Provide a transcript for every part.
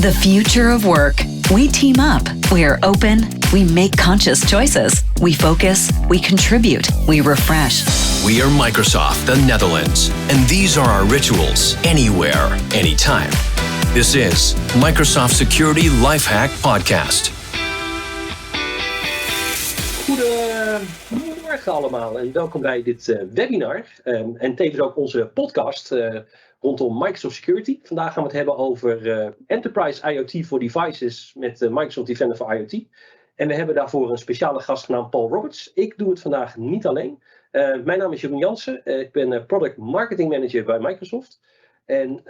The future of work. We team up. We are open. We make conscious choices. We focus. We contribute. We refresh. We are Microsoft, the Netherlands, and these are our rituals anywhere, anytime. This is Microsoft Security Lifehack Podcast. Goedemorgen allemaal en welkom bij dit webinar en tevens ook onze podcast rondom Microsoft Security. Vandaag gaan we het hebben over Enterprise IOT for Devices met Microsoft Defender for IoT. En we hebben daarvoor een speciale gast genaamd Paul Roberts. Ik doe het vandaag niet alleen. Mijn naam is Jeroen Jansen. Ik ben Product Marketing Manager bij Microsoft. En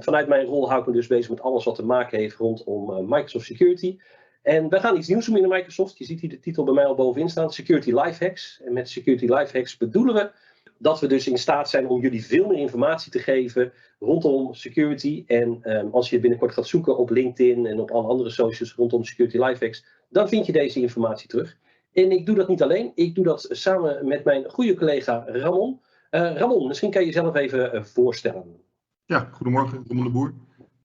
vanuit mijn rol hou ik me dus bezig met alles wat te maken heeft rondom Microsoft Security. En we gaan iets nieuws doen in Microsoft. Je ziet hier de titel bij mij al bovenin staan, Security Lifehacks. En met Security Lifehacks bedoelen we dat we dus in staat zijn om jullie veel meer informatie te geven rondom security. En als je binnenkort gaat zoeken op LinkedIn en op alle andere socials rondom Security Lifehacks, dan vind je deze informatie terug. En ik doe dat niet alleen, ik doe dat samen met mijn goede collega Ramon. Ramon, misschien kan je jezelf even voorstellen. Ja, goedemorgen, Ramon de Boer.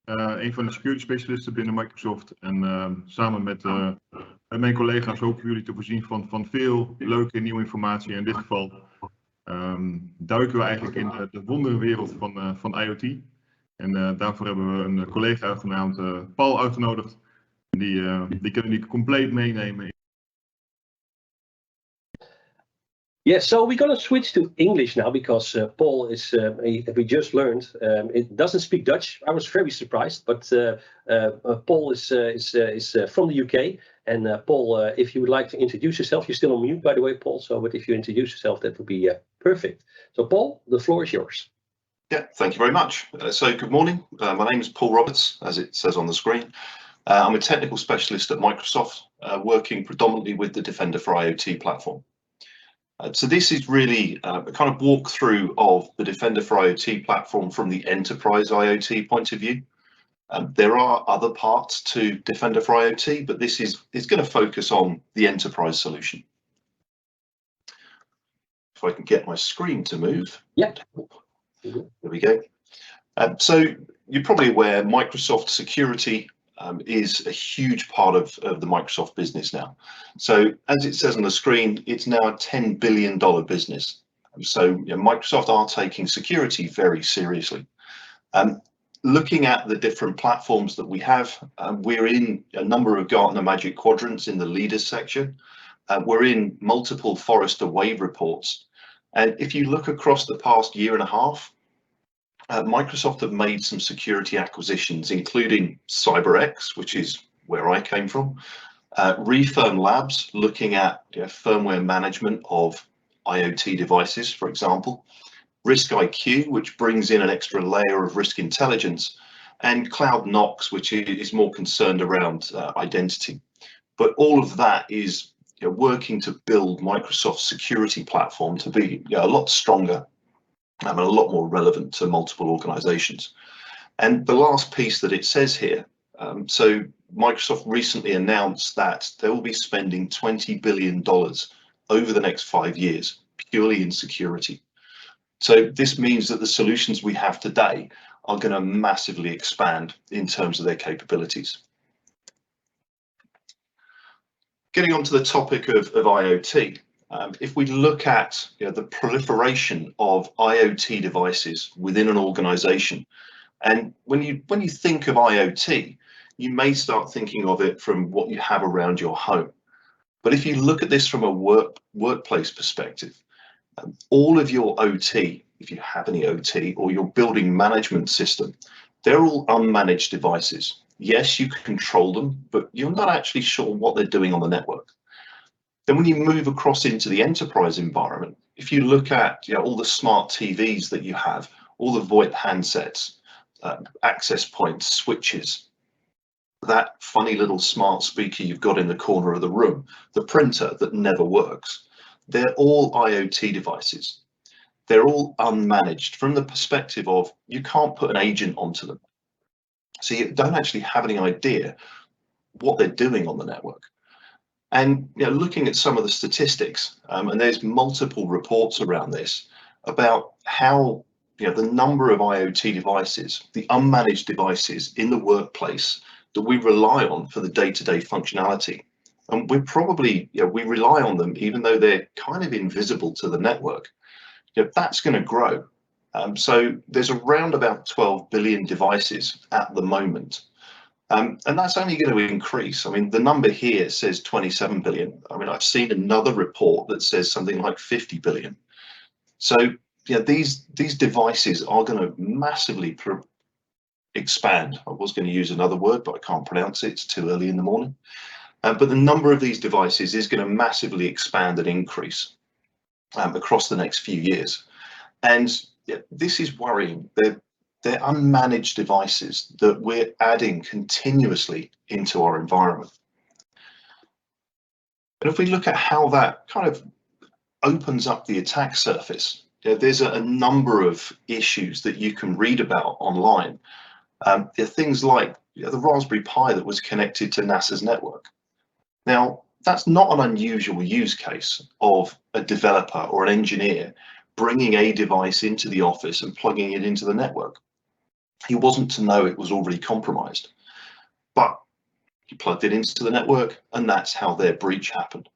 Een van de security specialisten binnen Microsoft. En samen met mijn collega's hopen we jullie te voorzien van veel leuke nieuwe informatie. In dit geval duiken we eigenlijk in de wonderwereld van IoT. En daarvoor hebben we een collega genaamd Paul uitgenodigd. Die kunnen jullie compleet meenemen. Yes, so we're going to switch to English now because Paul is, we just learned, it doesn't speak Dutch. I was very surprised, but Paul is from the UK. And Paul, if you would like to introduce yourself, you're still on mute, by the way, Paul. So, but if you introduce yourself, that would be perfect. So, Paul, the floor is yours. Yeah, thank you very much. So, good morning. My name is Paul Roberts, as it says on the screen. I'm a technical specialist at Microsoft, working predominantly with the Defender for IoT platform. So this is really a kind of walkthrough of the Defender for IoT platform from the enterprise IoT point of view. There are other parts to Defender for IoT, but this is going to focus on the enterprise solution. If I can get my screen to move. Yep. There we go. So you're probably aware Microsoft Security is a huge part of the Microsoft business now. So as it says on the screen, it's now a $10 billion business. So Microsoft are taking security very seriously. Looking at the different platforms that we have, we're in a number of Gartner Magic Quadrants in the leaders section. We're in multiple Forrester Wave reports. And if you look across the past year and a half, Microsoft have made some security acquisitions, including CyberX, which is where I came from, Refirm Labs, looking at firmware management of IoT devices, for example, Risk IQ, which brings in an extra layer of risk intelligence, and Cloud Knox, which is more concerned around identity. But all of that is working to build Microsoft's security platform to be a lot stronger and a lot more relevant to multiple organizations. And the last piece that it says here, so Microsoft recently announced that they will be spending $20 billion over the next 5 years purely in security. So this means that the solutions we have today are going to massively expand in terms of their capabilities. Getting on to the topic of IoT. If we look at the proliferation of IoT devices within an organization, and when you think of IoT, you may start thinking of it from what you have around your home. But if you look at this from a workplace perspective, all of your OT, if you have any OT, or your building management system, they're all unmanaged devices. Yes, you can control them, but you're not actually sure what they're doing on the network. Then when you move across into the enterprise environment, if you look at all the smart TVs that you have, all the VoIP handsets, access points, switches, that funny little smart speaker you've got in the corner of the room, the printer that never works, they're all IoT devices. They're all unmanaged from the perspective of you can't put an agent onto them. So you don't actually have any idea what they're doing on the network. And looking at some of the statistics, and there's multiple reports around this about how the number of IoT devices, the unmanaged devices in the workplace that we rely on for the day-to-day functionality. And we're probably, we rely on them even though they're kind of invisible to the network. That's going to grow. So there's around about 12 billion devices at the moment. And that's only going to increase. I mean, the number here says 27 billion. I mean, I've seen another report that says something like 50 billion. So these devices are going to massively expand. I was going to use another word, but I can't pronounce it. It's too early in the morning. But the number of these devices is going to massively expand and increase across the next few years. And this is worrying. They're unmanaged devices that we're adding continuously into our environment. And if we look at how that kind of opens up the attack surface, there's a number of issues that you can read about online. There are things like the Raspberry Pi that was connected to NASA's network. Now, that's not an unusual use case of a developer or an engineer bringing a device into the office and plugging it into the network. He wasn't to know it was already compromised, but he plugged it into the network, and that's how their breach happened.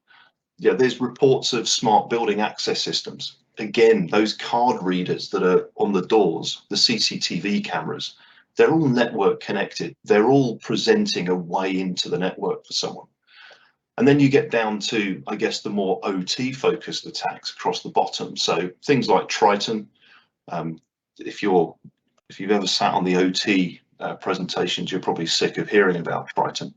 There's reports of smart building access systems. Again, those card readers that are on the doors, the CCTV cameras, they're all network connected. They're all presenting a way into the network for someone. And then you get down to, I guess, the more OT focused attacks across the bottom. So things like Triton. If you've ever sat on the OT presentations, you're probably sick of hearing about Triton.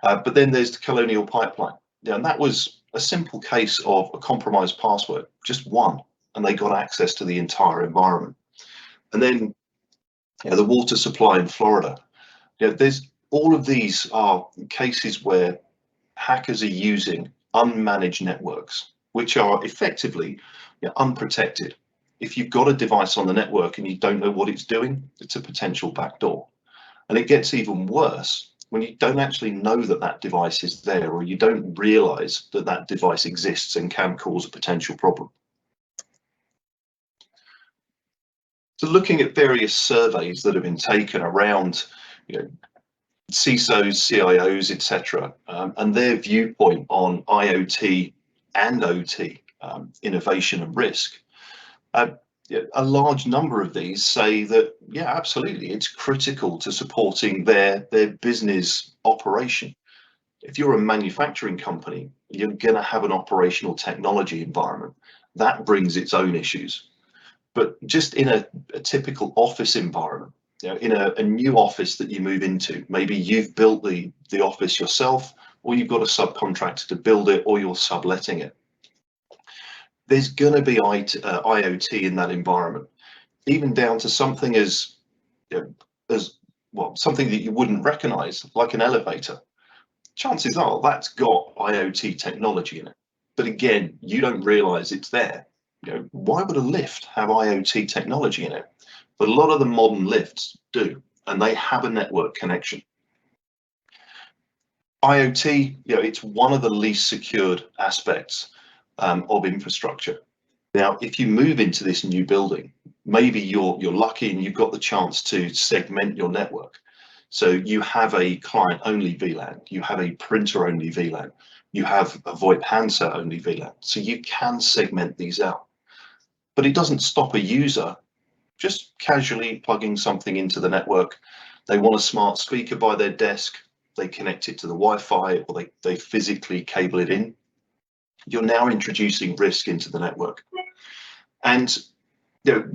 But then there's the Colonial Pipeline. And that was a simple case of a compromised password, just one, and they got access to the entire environment. And then the water supply in Florida. There's all of these are cases where hackers are using unmanaged networks, which are effectively unprotected. If you've got a device on the network and you don't know what it's doing, it's a potential backdoor. And it gets even worse when you don't actually know that that device is there, or you don't realize that that device exists and can cause a potential problem. So looking at various surveys that have been taken around, CISOs, CIOs, etc., and their viewpoint on IoT and OT innovation and risk, a large number of these say that, absolutely, it's critical to supporting their business operation. If you're a manufacturing company, you're going to have an operational technology environment. That brings its own issues. But just in a typical office environment, in a new office that you move into, maybe you've built the office yourself, or you've got a subcontractor to build it, or you're subletting it. There's going to be IoT in that environment, even down to something as something that you wouldn't recognize, like an elevator. Chances are that's got IoT technology in it. But again, you don't realize it's there. Why would a lift have IoT technology in it? But a lot of the modern lifts do, and they have a network connection. IoT, it's one of the least secured aspects of infrastructure. Now, if you move into this new building, maybe you're lucky and you've got the chance to segment your network. So you have a client-only VLAN, you have a printer-only VLAN, you have a VoIP handset-only VLAN. So you can segment these out. But it doesn't stop a user just casually plugging something into the network. They want a smart speaker by their desk, they connect it to the Wi-Fi, or they physically cable it in. You're now introducing risk into the network. And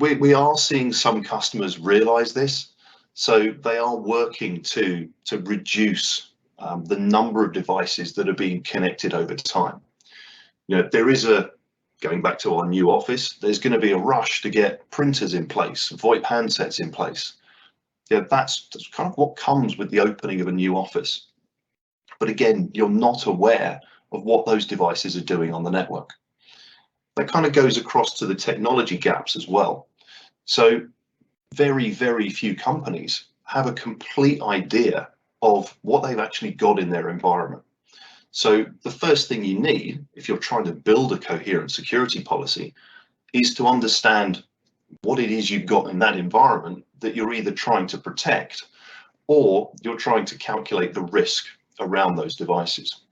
we are seeing some customers realize this. So they are working to reduce the number of devices that are being connected over time. There is going back to our new office, there's going to be a rush to get printers in place, VoIP handsets in place. That's kind of what comes with the opening of a new office. But again, you're not aware of what those devices are doing on the network. That kind of goes across to the technology gaps as well. So very, very few companies have a complete idea of what they've actually got in their environment. So the first thing you need, if you're trying to build a coherent security policy, is to understand what it is you've got in that environment that you're either trying to protect or you're trying to calculate the risk around those devices.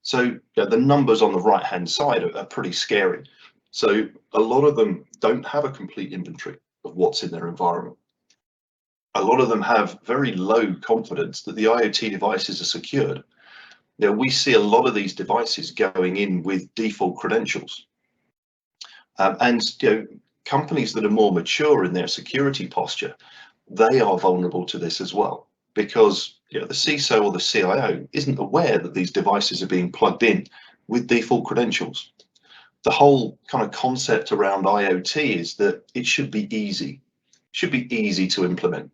So the numbers on the right-hand side are pretty scary. So a lot of them don't have a complete inventory of what's in their environment. A lot of them have very low confidence that the IoT devices are secured. We see a lot of these devices going in with default credentials. And companies that are more mature in their security posture, they are vulnerable to this as well, because the CISO or the CIO isn't aware that these devices are being plugged in with default credentials. The whole kind of concept around IoT is that it should be easy, to implement.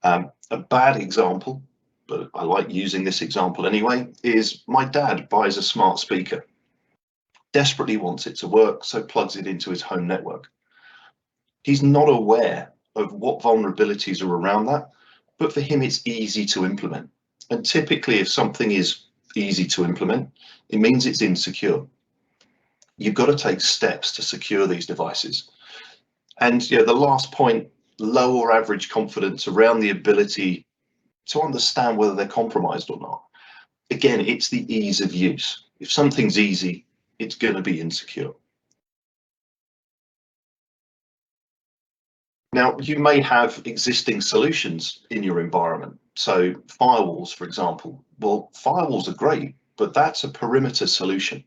A bad example, but I like using this example anyway, is my dad buys a smart speaker, desperately wants it to work, so plugs it into his home network. He's not aware of what vulnerabilities are around that, but for him it's easy to implement. And typically if something is easy to implement, it means it's insecure. You've got to take steps to secure these devices. And the last point, low or average confidence around the ability to understand whether they're compromised or not. Again, it's the ease of use. If something's easy, it's going to be insecure. Now, you may have existing solutions in your environment. So firewalls, for example. Well, firewalls are great, but that's a perimeter solution.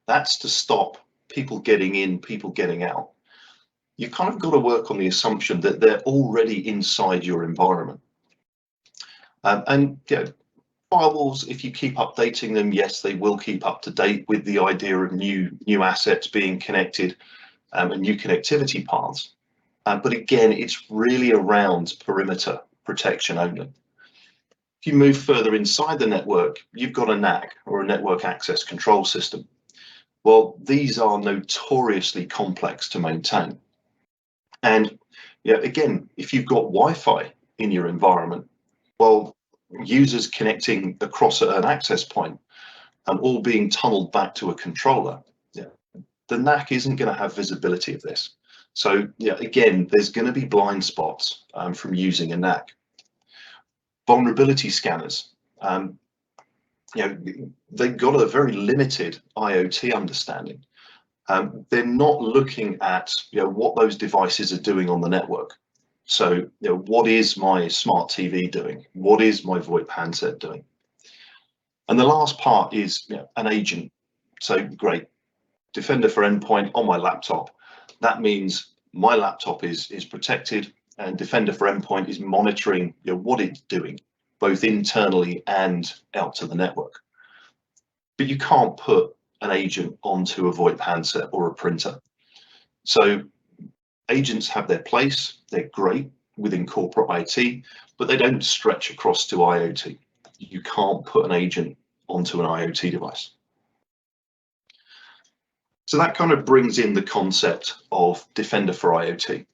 That's to stop people getting in, people getting out. You've kind of got to work on the assumption that they're already inside your environment. Firewalls, if you keep updating them, yes, they will keep up to date with the idea of new assets being connected and new connectivity paths. But again, it's really around perimeter protection only. If you move further inside the network, you've got a NAC, or a network access control system. Well, these are notoriously complex to maintain. And again, if you've got Wi-Fi in your environment, well, users connecting across an access point and all being tunneled back to a controller, the NAC isn't going to have visibility of this. So again, there's going to be blind spots from using a NAC. Vulnerability scanners, they've got a very limited IoT understanding. They're not looking at what those devices are doing on the network. So what is my smart TV doing? What is my VoIP handset doing? And the last part is an agent. So great, Defender for Endpoint on my laptop. That means my laptop is protected, and Defender for Endpoint is monitoring what it's doing, both internally and out to the network. But you can't put an agent onto a VoIP handset or a printer. So agents have their place, they're great within corporate IT, but they don't stretch across to IoT. You can't put an agent onto an IoT device. So that kind of brings in the concept of Defender for IoT.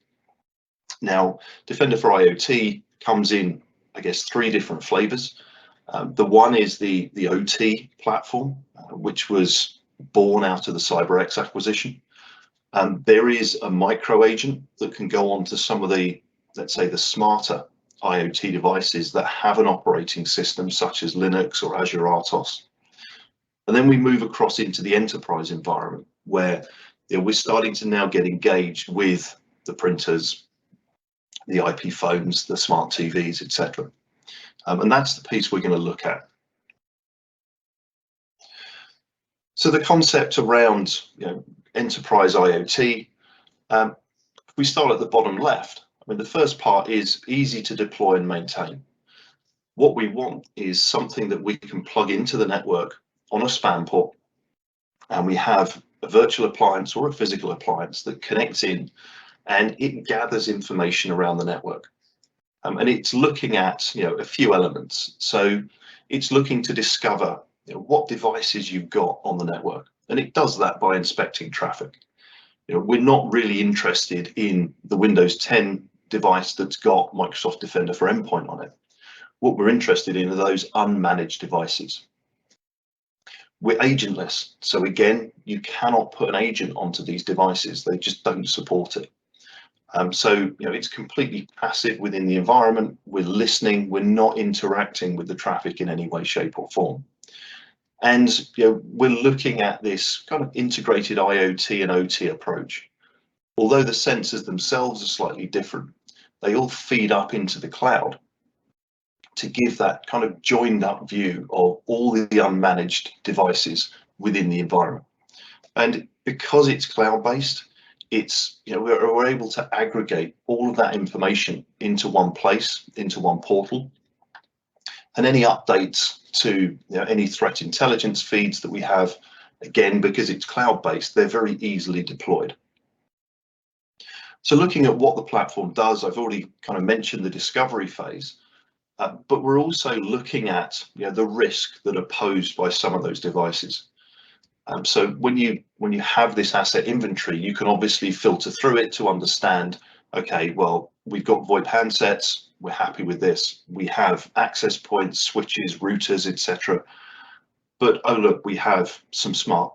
Now, Defender for IoT comes in, I guess, 3 different flavors. The one is the OT platform, which was born out of the CyberX acquisition. There is a micro agent that can go on to some of the, let's say, the smarter IoT devices that have an operating system such as Linux or Azure RTOS. And then we move across into the enterprise environment where we're starting to now get engaged with the printers, the IP phones, the smart TVs, etc. And that's the piece we're going to look at. So the concept around enterprise IoT, if we start at the bottom left, I mean, the first part is easy to deploy and maintain. What we want is something that we can plug into the network on a SPAN port, and we have a virtual appliance or a physical appliance that connects in, and it gathers information around the network. And it's looking at a few elements. So it's looking to discover what devices you've got on the network, and it does that by inspecting traffic. We're not really interested in the Windows 10 device that's got Microsoft Defender for Endpoint on it. What we're interested in are those unmanaged devices. We're agentless, so again, you cannot put an agent onto these devices. They just don't support it. So it's completely passive within the environment. We're listening. We're not interacting with the traffic in any way, shape, or form. And we're looking at this kind of integrated IoT and OT approach. Although the sensors themselves are slightly different, they all feed up into the cloud to give that kind of joined up view of all the unmanaged devices within the environment. And because it's cloud-based, it's we're able to aggregate all of that information into one place, into one portal, and any updates to any threat intelligence feeds that we have, again, because it's cloud-based, they're very easily deployed. So looking at what the platform does, I've already kind of mentioned the discovery phase, but we're also looking at the risk that are posed by some of those devices. So when you have this asset inventory, you can obviously filter through it to understand, okay, well, we've got VoIP handsets, we're happy with this. We have access points, switches, routers, etc. But oh look, we have some smart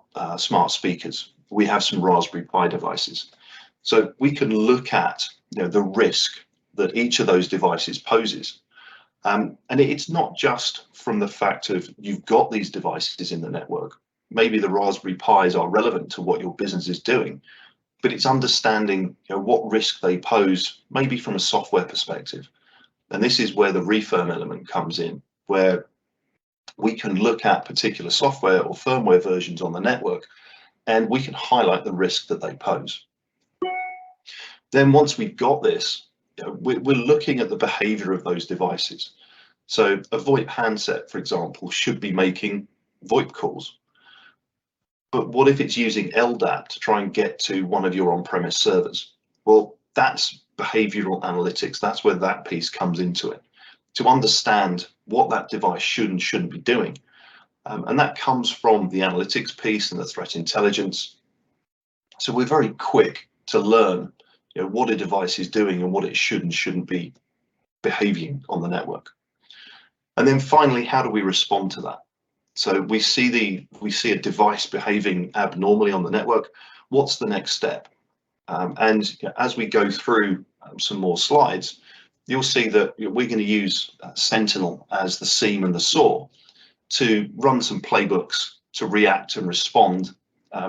speakers. We have some Raspberry Pi devices. So we can look at the risk that each of those devices poses. And it's not just from the fact of you've got these devices in the network. Maybe the Raspberry Pis are relevant to what your business is doing, but it's understanding what risk they pose, maybe from a software perspective. And this is where the refirm element comes in, where we can look at particular software or firmware versions on the network, and we can highlight the risk that they pose. Then once we've got this, we're looking at the behavior of those devices. So a VoIP handset, for example, should be making VoIP calls. But what if it's using LDAP to try and get to one of your on-premise servers? Well, that's behavioral analytics. That's where that piece comes into it, to understand what that device should and shouldn't be doing. And that comes from the analytics piece and the threat intelligence. So we're very quick to learn what a device is doing and what it should and shouldn't be behaving on the network. And then finally, how do we respond to that? So we see a device behaving abnormally on the network. What's the next step? And as we go through some more slides, you'll see that we're going to use Sentinel as the seam and the saw to run some playbooks to react and respond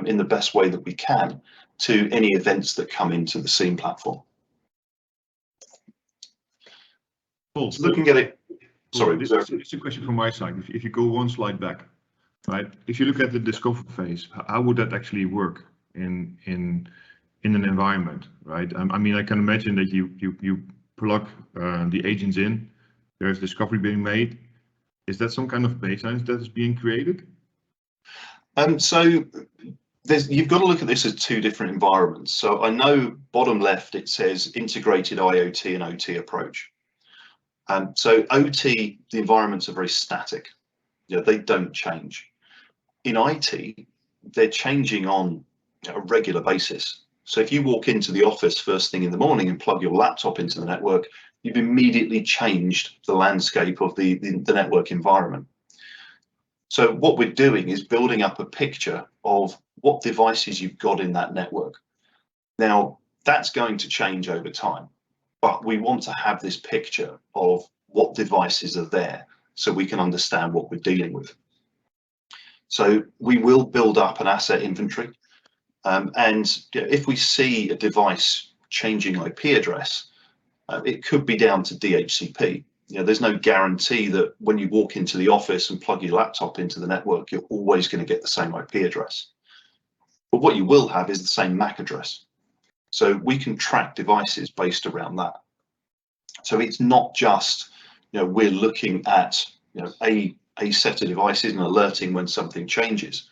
in the best way that we can to any events that come into the seam platform. Paul, looking at it. Sorry, it's a question from my side. If you go one slide back, right? If you look at the discovery phase, how would that actually work in an environment, right? I mean, I can imagine that you plug the agents in. There's discovery being made. Is that some kind of baseline that is being created? So you've got to look at this as two different environments. So I know bottom left it says integrated IoT and OT approach. So OT, the environments are very static. They don't change. In IT, they're changing on a regular basis. So if you walk into the office first thing in the morning and plug your laptop into the network, you've immediately changed the landscape of the network environment. So what we're doing is building up a picture of what devices you've got in that network. Now, that's going to change over time, but we want to have this picture of what devices are there so we can understand what we're dealing with. So we will build up an asset inventory. And if we see a device changing IP address, it could be down to DHCP. There's no guarantee that when you walk into the office and plug your laptop into the network, you're always going to get the same IP address. But what you will have is the same MAC address. So we can track devices based around that. So it's not just, we're looking at, a set of devices and alerting when something changes.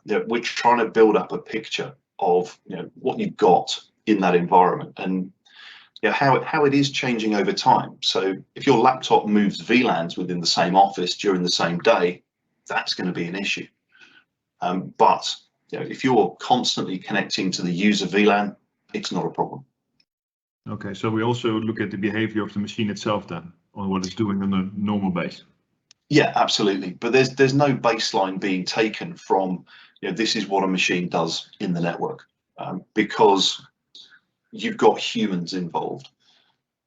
We're trying to build up a picture of, what you've got in that environment and how it is changing over time. So if your laptop moves VLANs within the same office during the same day, that's going to be an issue. But if you're constantly connecting to the user VLAN, it's not a problem. Okay, so we also look at the behavior of the machine itself then, on what it's doing on a normal base. Yeah, absolutely. But there's no baseline being taken from, this is what a machine does in the network, because you've got humans involved,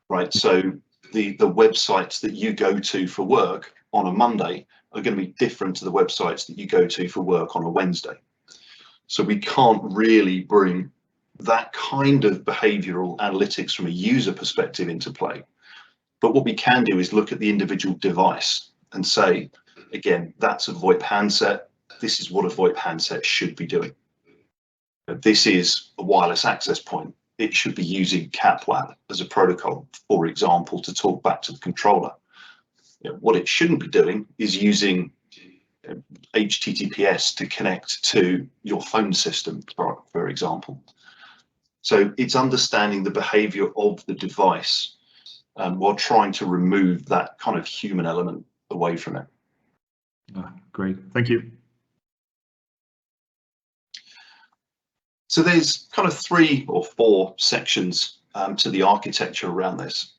right? So the websites that you go to for work on a Monday are going to be different to the websites that you go to for work on a Wednesday. So we can't really bring that kind of behavioral analytics from a user perspective into play. But what we can do is look at the individual device and say, again, that's a VoIP handset. This is what a VoIP handset should be doing. This is a wireless access point. It should be using CAP-WAP as a protocol, for example, to talk back to the controller. What it shouldn't be doing is using HTTPS to connect to your phone system, for example. So it's understanding the behavior of the device while trying to remove that kind of human element away from it. Great, thank you. So there's kind of 3 or 4 sections to the architecture around this.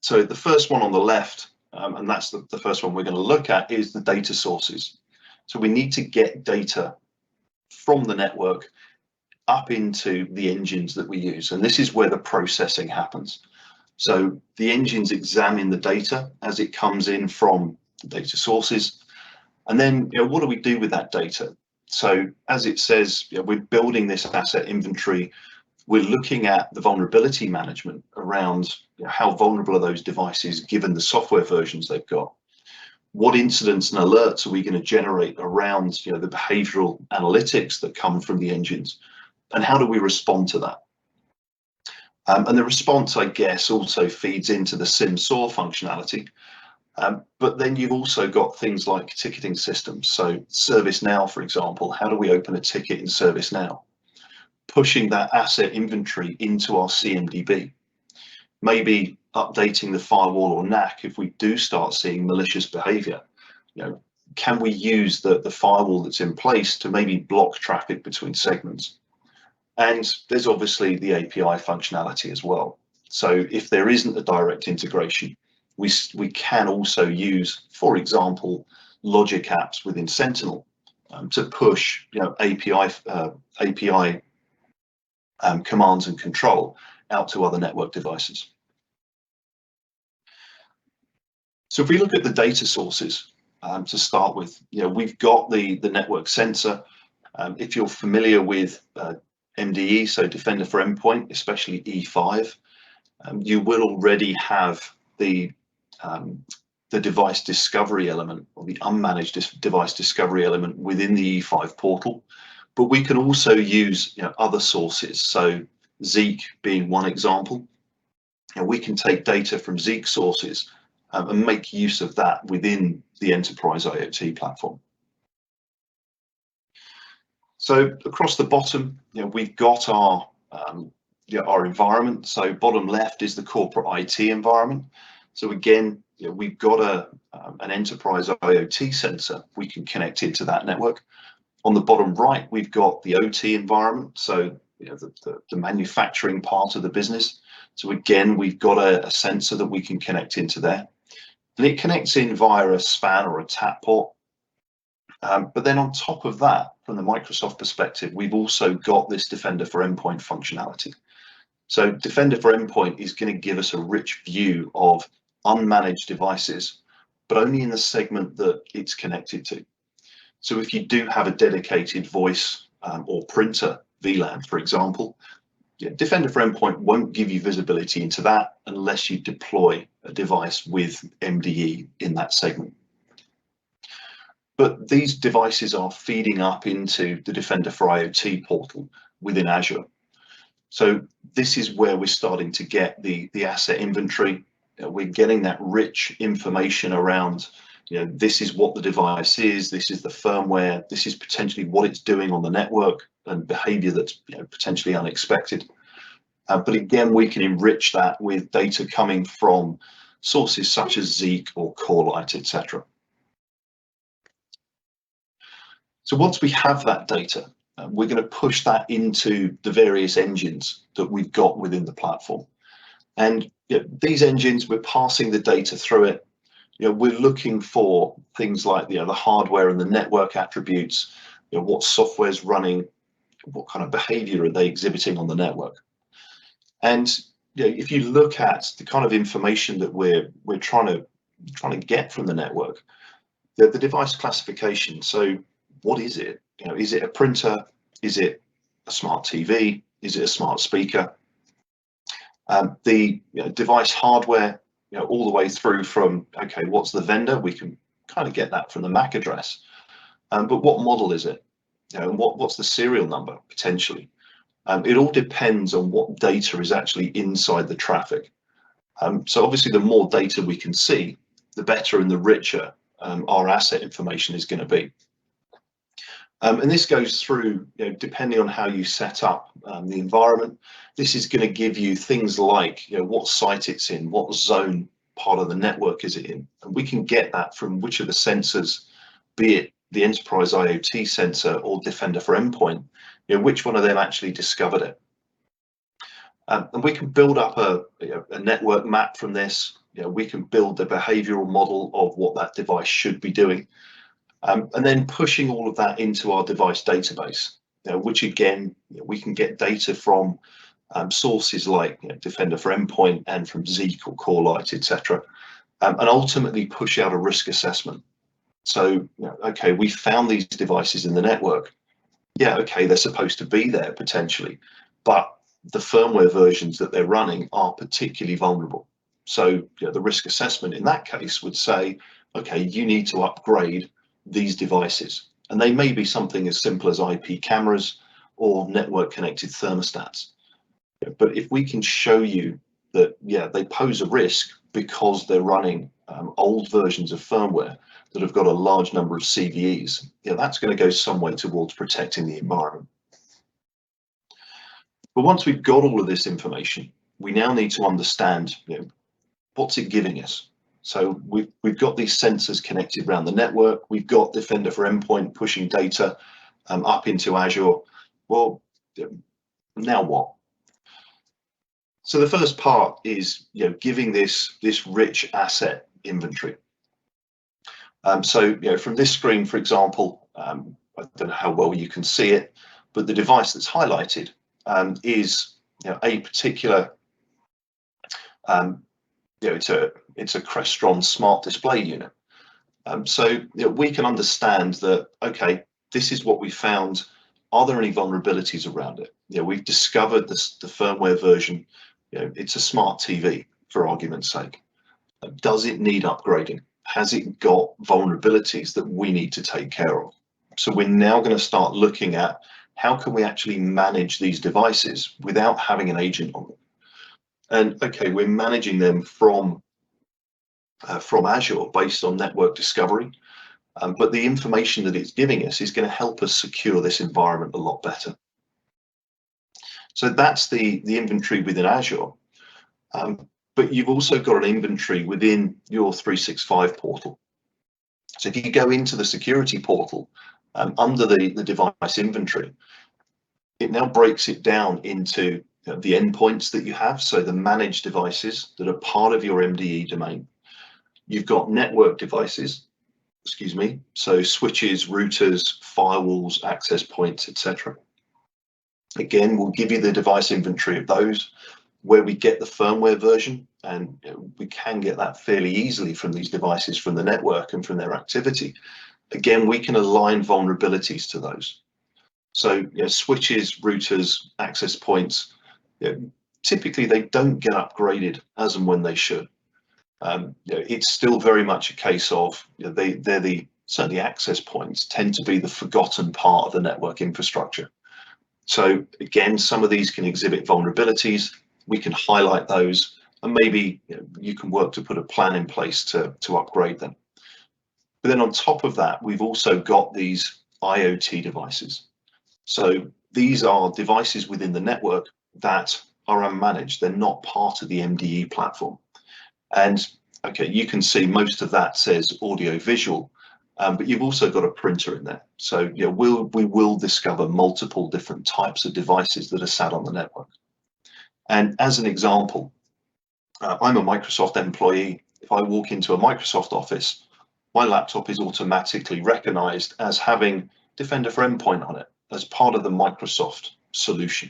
So the first one on the left, and that's the first one we're going to look at, is the data sources. So we need to get data from the network up into the engines that we use, and this is where the processing happens. So the engines examine the data as it comes in from the data sources, and then what do we do with that data? So as it says, we're building this asset inventory. We're looking at the vulnerability management around how vulnerable are those devices given the software versions they've got. What incidents and alerts are we going to generate around the behavioral analytics that come from the engines, and how do we respond to that? And the response, I guess, also feeds into the SIM-SAW functionality. But then you've also got things like ticketing systems. So ServiceNow, for example, how do we open a ticket in ServiceNow? Pushing that asset inventory into our CMDB. Maybe updating the firewall or NAC if we do start seeing malicious behavior. Can we use the firewall that's in place to maybe block traffic between segments? And there's obviously the API functionality as well. So if there isn't a direct integration, we can also use, for example, logic apps within Sentinel to push API commands and control out to other network devices. So if we look at the data sources to start with, we've got the network sensor. If you're familiar with MDE, so Defender for Endpoint, especially E5, you will already have the device discovery element, or the unmanaged device discovery element within the E5 portal. But we can also use other sources. So Zeek being one example. We can take data from Zeek sources and make use of that within the enterprise IoT platform. So across the bottom, we've got our environment. So bottom left is the corporate IT environment. So again, we've got an enterprise IoT sensor we can connect into that network. On the bottom right, we've got the OT environment, so the manufacturing part of the business. So again, we've got a sensor that we can connect into there. And it connects in via a SPAN or a TAP port. But then on top of that, from the Microsoft perspective, we've also got this Defender for Endpoint functionality. So Defender for Endpoint is going to give us a rich view of unmanaged devices, but only in the segment that it's connected to. So if you do have a dedicated voice or printer VLAN, for example, Defender for Endpoint won't give you visibility into that unless you deploy a device with MDE in that segment. But these devices are feeding up into the Defender for IoT portal within Azure. So this is where we're starting to get the asset inventory. We're getting that rich information around, this is what the device is, this is the firmware, this is potentially what it's doing on the network and behavior that's potentially unexpected. But again, we can enrich that with data coming from sources such as Zeek or Corelight, etc. So once we have that data, we're going to push that into the various engines that we've got within the platform. And these engines, we're passing the data through it. We're looking for things like the hardware and the network attributes, what software's running, what kind of behavior are they exhibiting on the network. And if you look at the kind of information that we're trying to get from the network, the device classification. So what is it? Is it a printer? Is it a smart TV? Is it a smart speaker? The device hardware, all the way through from, okay, what's the vendor? We can kind of get that from the MAC address. But what model is it? What's the serial number potentially? It all depends on what data is actually inside the traffic. So obviously, the more data we can see, the better and the richer our asset information is going to be. And this goes through, depending on how you set up the environment. This is going to give you things like, what site it's in, what zone part of the network is it in, and we can get that from which of the sensors, be it the enterprise IoT sensor or Defender for Endpoint, which one of them actually discovered it. And we can build up a network map from this. We can build the behavioral model of what that device should be doing. And then pushing all of that into our device database, which again, we can get data from sources like Defender for Endpoint and from Zeek or Corelight, etc., and ultimately push out a risk assessment. So, okay, we found these devices in the network. Yeah, okay, they're supposed to be there potentially, but the firmware versions that they're running are particularly vulnerable. So the risk assessment in that case would say, okay, you need to upgrade these devices. And they may be something as simple as IP cameras or network connected thermostats. But if we can show you that, they pose a risk because they're running old versions of firmware that have got a large number of CVEs, that's going to go some way towards protecting the environment. But once we've got all of this information, we now need to understand, what's it giving us? So we've got these sensors connected around the network. We've got Defender for Endpoint pushing data up into Azure. Well, now what? So the first part is giving this rich asset inventory. So from this screen, for example, I don't know how well you can see it, but the device that's highlighted is a particular it's a Crestron smart display unit. So we can understand that, okay, this is what we found. Are there any vulnerabilities around it? We've discovered the firmware version. It's a smart TV, for argument's sake. Does it need upgrading? Has it got vulnerabilities that we need to take care of? So we're now going to start looking at how can we actually manage these devices without having an agent on them. And okay, we're managing them from Azure based on network discovery, but the information that it's giving us is going to help us secure this environment a lot better. So that's the inventory within Azure, but you've also got an inventory within your 365 portal. So if you go into the security portal under the device inventory, it now breaks it down into the endpoints that you have, so the managed devices that are part of your MDE domain. You've got network devices, so switches, routers, firewalls, access points, etc. Again, we'll give you the device inventory of those, where we get the firmware version, and we can get that fairly easily from these devices, from the network and from their activity. Again, we can align vulnerabilities to those. So switches, routers, access points, typically they don't get upgraded as and when they should. It's still very much a case of certainly access points tend to be the forgotten part of the network infrastructure. So again, some of these can exhibit vulnerabilities. We can highlight those, and maybe you can work to put a plan in place to upgrade them. But then on top of that, we've also got these IoT devices. So these are devices within the network that are unmanaged. They're not part of the MDE platform. And okay, you can see most of that says audio visual, but you've also got a printer in there. So we will discover multiple different types of devices that are sat on the network. And as an example, I'm a Microsoft employee. If I walk into a Microsoft office, my laptop is automatically recognized as having Defender for Endpoint on it as part of the Microsoft solution.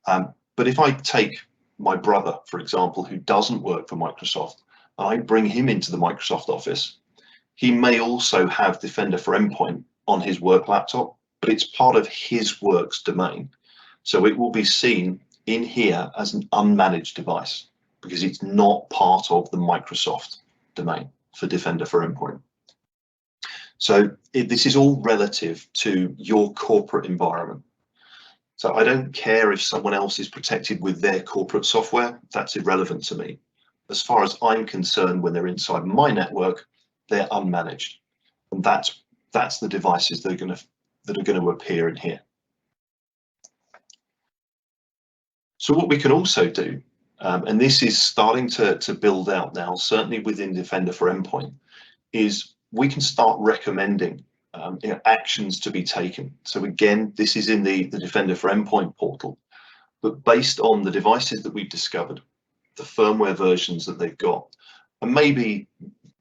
But if I take my brother, for example, who doesn't work for Microsoft, and I bring him into the Microsoft office, he may also have Defender for Endpoint on his work laptop, but it's part of his work's domain. So it will be seen in here as an unmanaged device because it's not part of the Microsoft domain for Defender for Endpoint. So this is all relative to your corporate environment. So I don't care if someone else is protected with their corporate software, that's irrelevant to me. As far as I'm concerned, when they're inside my network, they're unmanaged. And that's the devices that are going to appear in here. So what we can also do, and this is starting to build out now, certainly within Defender for Endpoint, is we can start recommending actions to be taken. So again, this is in the Defender for Endpoint portal, but based on the devices that we've discovered, the firmware versions that they've got, and maybe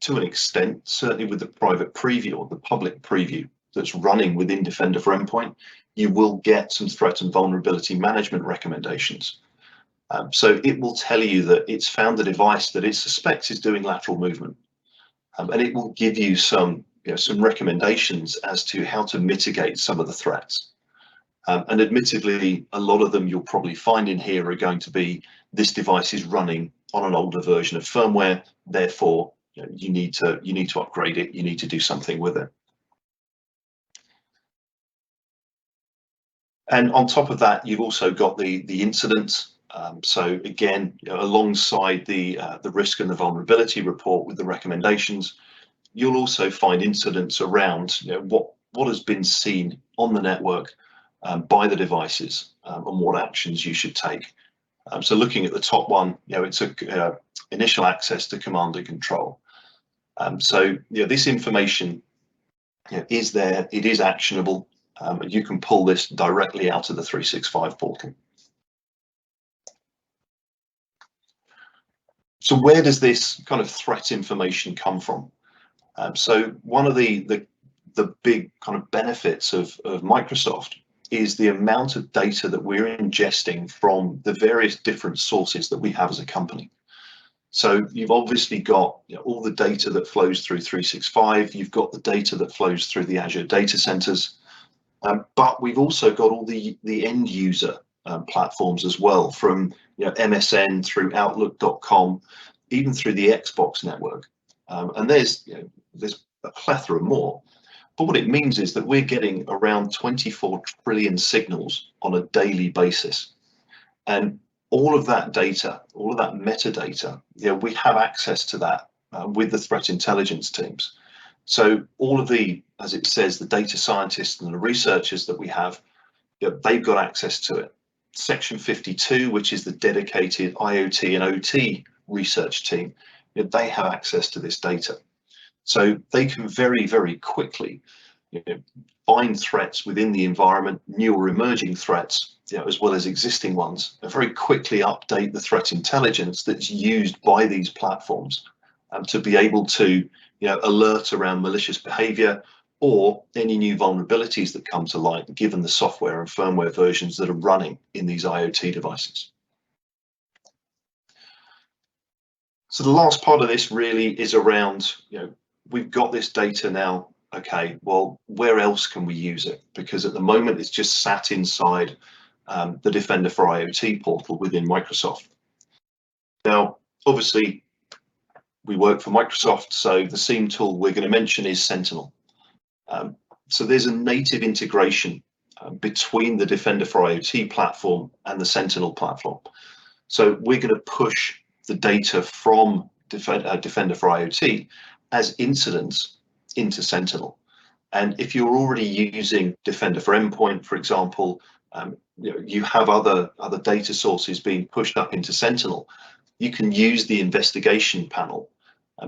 to an extent, certainly with the private preview or the public preview that's running within Defender for Endpoint, you will get some threat and vulnerability management recommendations. So it will tell you that it's found a device that it suspects is doing lateral movement. And it will give you some recommendations as to how to mitigate some of the threats. And admittedly, a lot of them you'll probably find in here are going to be, this device is running on an older version of firmware, therefore you need to upgrade it, you need to do something with it. And on top of that, you've also got the incidents. So again, alongside the risk and the vulnerability report with the recommendations, you'll also find incidents around what has been seen on the network by the devices and what actions you should take. So looking at the top one, it's initial access to command and control. So this information is there, it is actionable, and you can pull this directly out of the 365 portal. So where does this kind of threat information come from? So one of the big kind of benefits of Microsoft is the amount of data that we're ingesting from the various different sources that we have as a company. So you've obviously got all the data that flows through 365, you've got the data that flows through the Azure data centers, but we've also got all the end user platforms as well, from MSN through Outlook.com, even through the Xbox network. And there's a plethora more. But what it means is that we're getting around 24 trillion signals on a daily basis. And all of that data, all of that metadata, we have access to that with the threat intelligence teams. So all of the, as it says, the data scientists and the researchers that we have, they've got access to it. Section 52, which is the dedicated IoT and OT research team, they have access to this data. So they can very, very quickly find threats within the environment, new or emerging threats, as well as existing ones, and very quickly update the threat intelligence that's used by these platforms to be able to alert around malicious behavior or any new vulnerabilities that come to light, given the software and firmware versions that are running in these IoT devices. So the last part of this really is around, we've got this data now, okay, well, where else can we use it? Because at the moment it's just sat inside the Defender for IoT portal within Microsoft. Now, obviously, we work for Microsoft, so the SIEM tool we're going to mention is Sentinel. So there's a native integration between the Defender for IoT platform and the Sentinel platform. So we're going to push the data from Defender for IoT as incidents into Sentinel. And if you're already using Defender for Endpoint, for example, you have other data sources being pushed up into Sentinel, you can use the investigation panel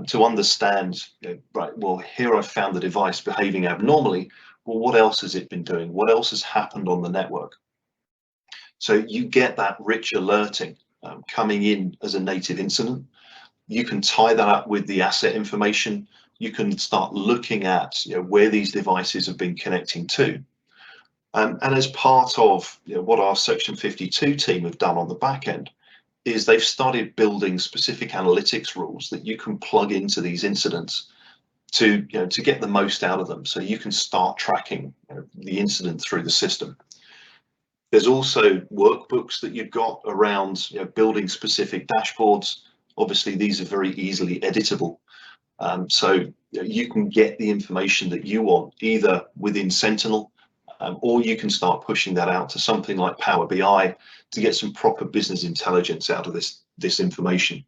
to understand, right, well, here I've found the device behaving abnormally. Well, what else has it been doing? What else has happened on the network? So you get that rich alerting coming in as a native incident. You can tie that up with the asset information. You can start looking at where these devices have been connecting to. And as part of what our Section 52 team have done on the back end, is they've started building specific analytics rules that you can plug into these incidents to get the most out of them, so you can start tracking the incident through the system. There's also workbooks that you've got around building specific dashboards. Obviously, these are very easily editable, so you can get the information that you want either within Sentinel, or you can start pushing that out to something like Power BI to get some proper business intelligence out of this information.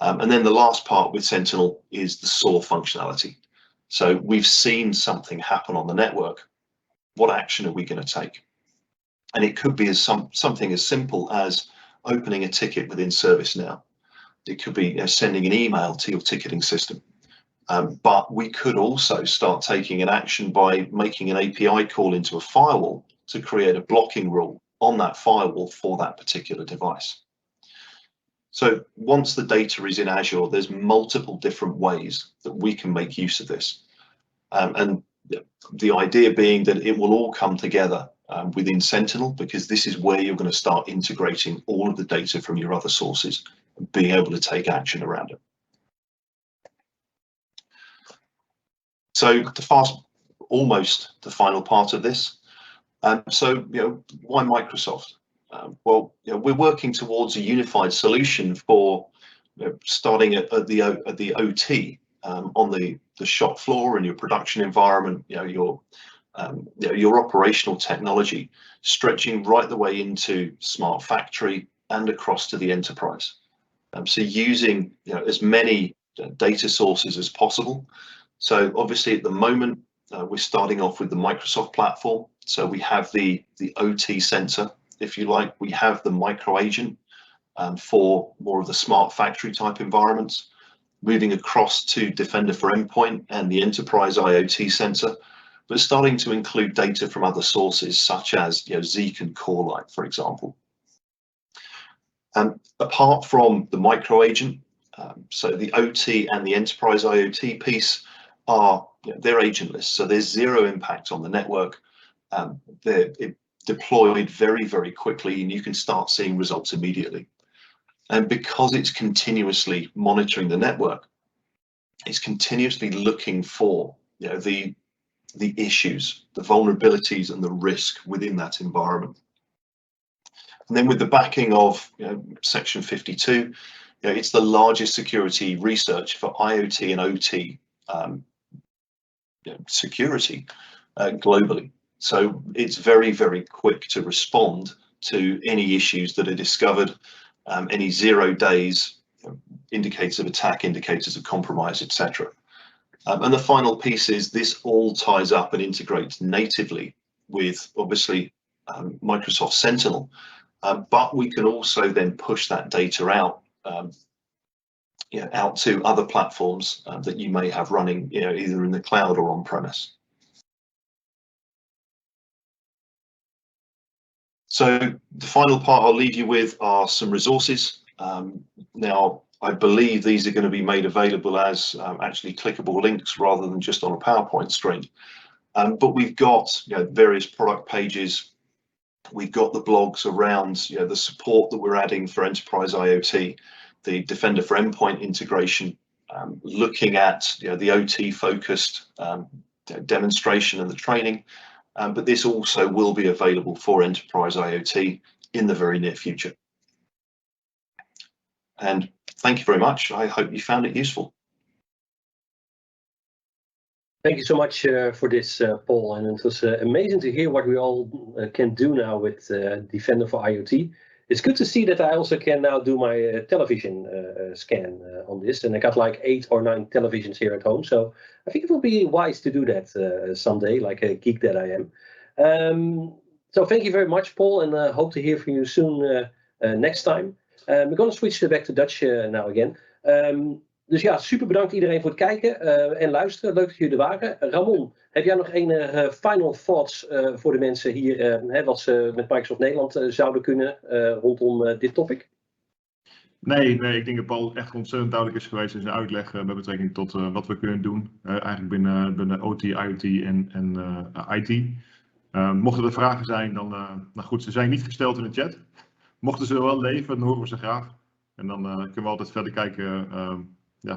And then the last part with Sentinel is the SOAR functionality. So we've seen something happen on the network. What action are we going to take? And it could be something as simple as opening a ticket within ServiceNow. It could be sending an email to your ticketing system. But we could also start taking an action by making an API call into a firewall to create a blocking rule on that firewall for that particular device. So once the data is in Azure, there's multiple different ways that we can make use of this. And the idea being that it will all come together within Sentinel, because this is where you're going to start integrating all of the data from your other sources and being able to take action around it. So almost the final part of this. So why Microsoft? Well, we're working towards a unified solution for starting at the OT on the shop floor and your production environment, your operational technology, stretching right the way into smart factory and across to the enterprise. So using as many data sources as possible. So obviously at the moment we're starting off with the Microsoft platform. So we have the OT sensor, if you like. We have the micro agent for more of the smart factory type environments, moving across to Defender for Endpoint and the enterprise IoT sensor, but starting to include data from other sources such as Zeek and CoreLight, for example. Apart from the micro agent, so the OT and the enterprise IoT piece are they're agentless, so there's zero impact on the network. They're deployed very, very quickly, and you can start seeing results immediately. And because it's continuously monitoring the network, it's continuously looking for the issues, the vulnerabilities, and the risk within that environment. And then with the backing of Section 52, it's the largest security research for IoT and OT security globally. So it's very, very quick to respond to any issues that are discovered, any 0 days, indicators of attack, indicators of compromise, etc. And the final piece is this all ties up and integrates natively with obviously Microsoft Sentinel, but we can also then push that data out out to other platforms that you may have running either in the cloud or on premise. So the final part I'll leave you with are some resources. Now, I believe these are going to be made available as actually clickable links rather than just on a PowerPoint screen. But we've got various product pages. We've got the blogs around the support that we're adding for enterprise IoT, the Defender for Endpoint integration, looking at the OT focused demonstration and the training. But this also will be available for enterprise IoT in the very near future. And thank you very much. I hope you found it useful. Thank you so much for this, Paul. And it was amazing to hear what we all can do now with Defender for IoT. It's good to see that I also can now do my television scan on this. And I got like 8 or 9 televisions here at home. So I think it will be wise to do that someday, like a geek that I am. So thank you very much, Paul, and hope to hear from you soon next time. We're going to switch back to Dutch now again. Dus ja, super bedankt iedereen voor het kijken en luisteren. Leuk dat jullie er waren. Ramon, heb jij nog enige final thoughts voor de mensen hier, wat ze met Microsoft Nederland zouden kunnen rondom dit topic? Nee, ik denk dat Paul echt ontzettend duidelijk is geweest in zijn uitleg met betrekking tot wat we kunnen doen. Eigenlijk binnen OT, IoT en IT. Mochten er vragen zijn, dan goed, ze zijn niet gesteld in de chat. mochten ze wel leven, dan horen we ze graag. En dan kunnen we altijd verder kijken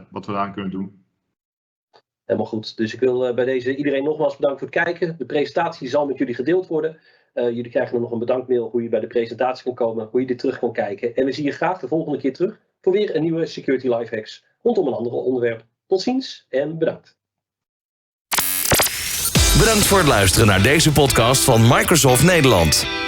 wat we eraan kunnen doen. Helemaal goed. Dus ik wil bij deze iedereen nogmaals bedanken voor het kijken. De presentatie zal met jullie gedeeld worden. Jullie krijgen dan nog een bedankmail hoe je bij de presentatie kan komen, hoe je dit terug kan kijken. En we zien je graag de volgende keer terug voor weer een nieuwe Security Lifehacks rondom een ander onderwerp. Tot ziens en bedankt. Bedankt voor het luisteren naar deze podcast van Microsoft Nederland.